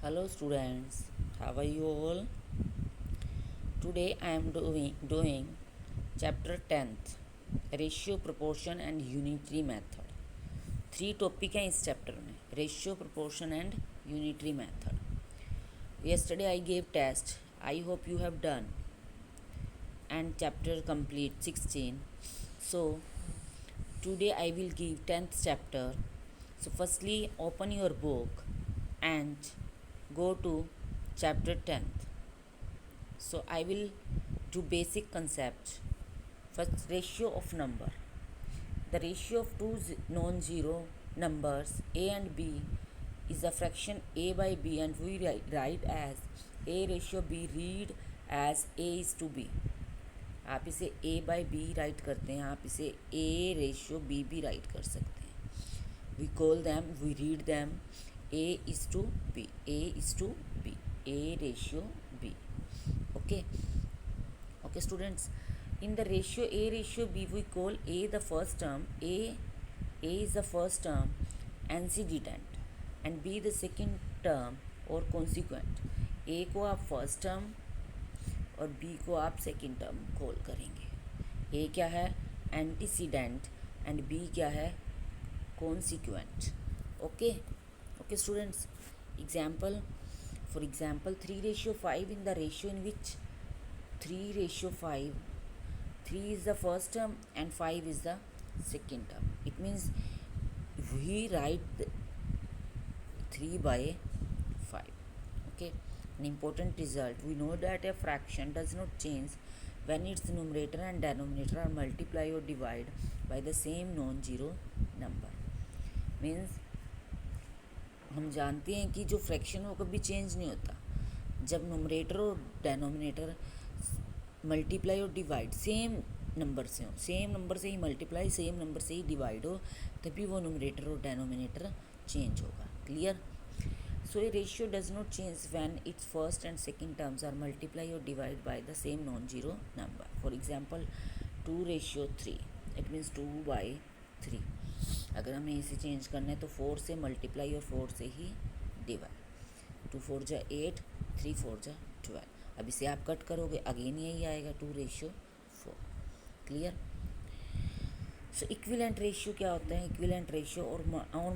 Hello students, how are you all? Today I am doing chapter 10th ratio, proportion and unitary method. 3 topic हैं इस chapter में, ratio, proportion and unitary method. Yesterday I gave test. I hope you have done and chapter complete 16. So today I will give 10th chapter. So firstly open your book and go to chapter 10th. So I will do basic concept. First, ratio of number. The ratio of two non-zero numbers a and b is a fraction a by b, and we write as a ratio b, read as a is to b. आप इसे a by B right करते हैं, आप इसे a ratio b भी write कर सकते हैं. We call them, we read them a is to b, a is to b, a ratio b. Okay students, in the ratio a ratio b we call a the first term, a is the first term antecedent and b the second term or consequent. a को आप first term और b को आप second term call करेंगे. a क्या है, antecedent, and b क्या है, consequent. Okay students, example. For example, 3:5 in the ratio in which 3:5, 3 is the first term and 5 is the second term. It means we write 3 by 5. Okay, an important result. We know that a fraction does not change when its numerator and denominator are multiplied or divided by the same non-zero number. Means हम जानते हैं कि जो fraction वो कभी change नहीं होता. जब नोमरेटर और denominator multiply or divide same number से हो, सेम नंबर से ही मल्टीप्लाई, सेम नंबर से ही डिवाइड हो, तभी वो नोमरेटर और डेनोमिनेटर चेंज होगा. Clear? So a ratio does not change when its first and second terms are multiply or divide by the same non zero number. For example 2:3, it means 2/3. अगर हमें इसे change करना है तो 4 से multiply और 4 से ही डिवाइड. 2 4 जा 8, 3 4 जा 12. अब इसे आप कट करोगे, अगेन यही आएगा 2:4. क्लियर? सो इक्विवेलेंट रेशियो क्या होता है? इक्विवेलेंट रेशियो और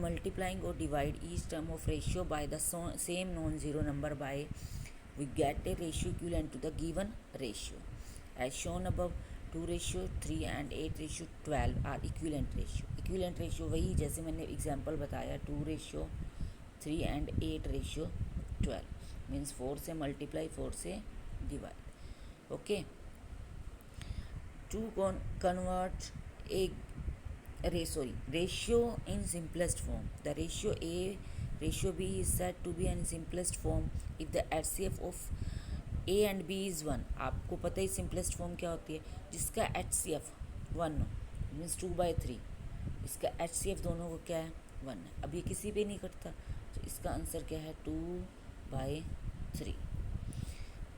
मल्टीप्लाइंग और divide each term of ratio by the same non zero number by we get a ratio equivalent to the given ratio. As shown above 2:3 and 8:12 are equivalent ratio. Equivalent ratio वही जैसे मैंने example बताया, 2:3 and 8:12 means 4 से multiply, 4 से divide. Okay, to convert a ratio in simplest form. The ratio A ratio B is said to be in simplest form if the HCF of A and B is 1. आपको पता ही simplest form क्या होती है, जिसका HCF 1 हो, means 2/3. इसका HCF दोनों को क्या है, 1 है. अब ये किसी पे नहीं कटता, तो इसका आंसर क्या है, 2/3.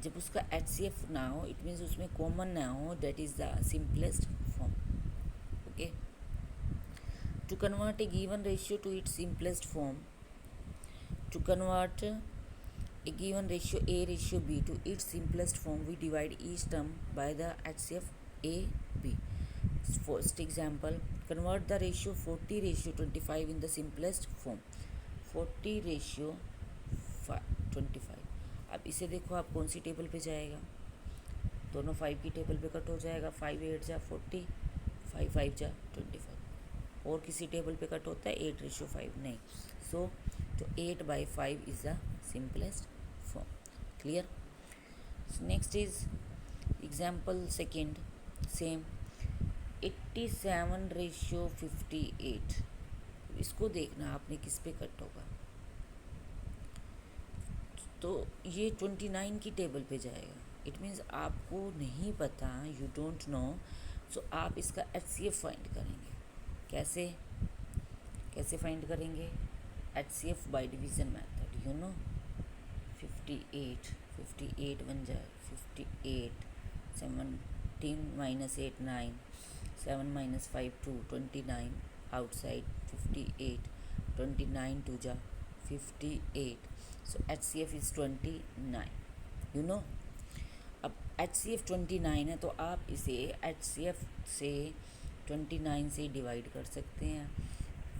जब उसका HCF ना हो, इट मीन्स उसमें कॉमन ना हो, that is the simplest form. Okay, to convert a given ratio to its simplest form, to convert a given ratio A ratio B to its simplest form, we divide each term by the HCF A B. First example, convert the ratio 40:25 in the simplest form. 40:25. अब इसे देखो, आप कौन सी table पे जाएगा, दोनों 5 की table पे कट हो जाएगा. 5 8 जा 40, 5 5 जा 25. और किसी टेबल पे कट होता है 8:5? नहीं. सो तो 8/5 is the simplest form. Clear? Next is example second, same 87:58. इसको देखना आपने किस पे कट होगा. तो ये 29 की टेबल पे जाएगा. इट मीन्स आपको नहीं पता, यू डोंट नो, सो आप इसका HCF फाइंड करेंगे. कैसे फाइंड करेंगे? HCF by division method. You know 58 बन जाए 58, 17 - 8 9, 7 - 5 2, 29 आउटसाइड 58, 29 2 जा 58. So HCF is 29, you know. अब HCF 29 है तो आप इसे HCF से 29 से डिवाइड कर सकते हैं.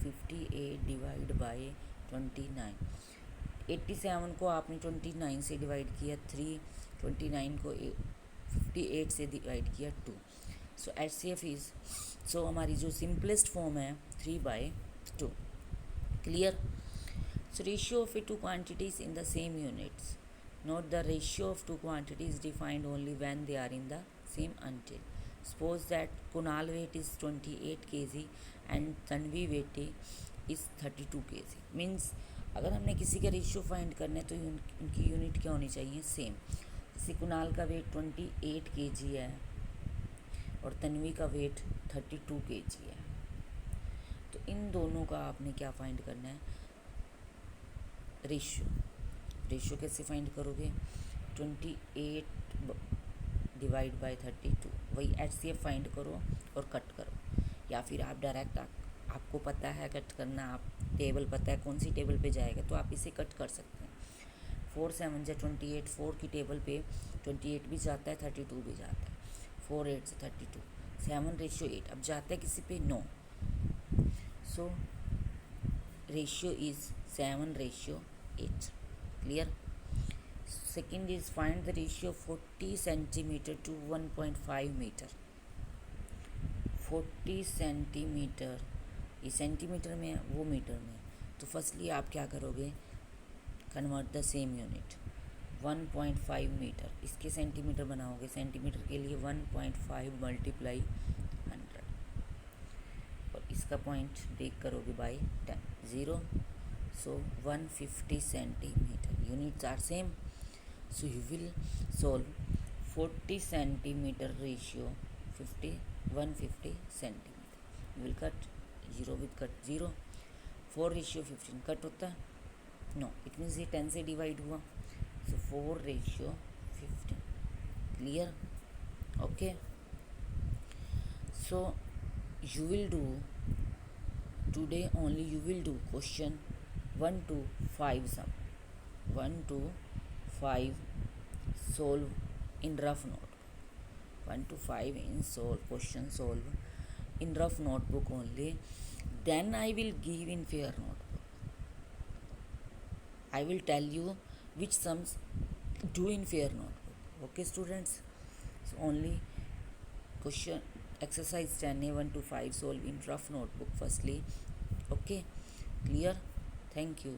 58 डिवाइड बाय 29. 87 को आपने 29 से डिवाइड किया 3, 29 को 58 से डिवाइड किया 2. सो HCF इज़, सो हमारी जो सिंपलेस्ट फॉर्म है 3/2. Clear. So ratio of two quantities in the same units. Note the ratio of two quantities defined only when they are in the same until. Suppose that Kunal weight is 28 kg and Tanvi weight is 32 kg. Means अगर हमने किसी का ratio find करना है तो उनकी unit क्या होनी चाहिए, सेम. जैसे कुणाल का वेट 28 kg है और तन्वी का वेट 32 kg है, तो इन दोनों का आपने क्या फाइंड करना है, रेशियो कैसे फाइंड करोगे, 28 डिवाइड बाय 32. वही HCF फाइंड करो और कट करो, या फिर आप डायरेक्ट आपको पता है कट करना, आप टेबल पता है कौन सी टेबल पे जाएगा तो आप इसे कट कर सकते हैं. 4 7 जा 28, 4 की टेबल पे 28 भी जाता है 32 भी जाता है. 4 8 से 32, 7:8. अब जाता है किसी पे, no. So ratio is 7:8. Clear. Second is find the ratio of 40 centimeter to 1.5 meter. 40 centimetre, ये सेंटीमीटर में है वो मीटर में. तो फर्स्टली आप क्या करोगे, convert the same unit. 1.5 metre, इसके सेंटीमीटर बनाओगे. सेंटीमीटर के लिए 1.5 मल्टीप्लाई 100 और इसका पॉइंट ब्रेक करोगे by 10, 0. So 150 centimeter. Units are same. So you will solve 40 centimeter ratio 150 centimeter. You will cut 0 with cut 0. 4 ratio 15 cut होता है, no, it means ये 10 से डिवाइड हुआ. So 4 ratio 15. Clear. Okay. So you will do today only, you will do question 1 to 5 sum. 1 to 5 solve in rough note. 1 to 5 in question solve in rough notebook only. Then I will give in fair notebook. I will tell you which sums do in fair notebook. Okay students. So only question exercise 10A 1 to 5 solve in rough notebook firstly. Okay. Clear. Thank you.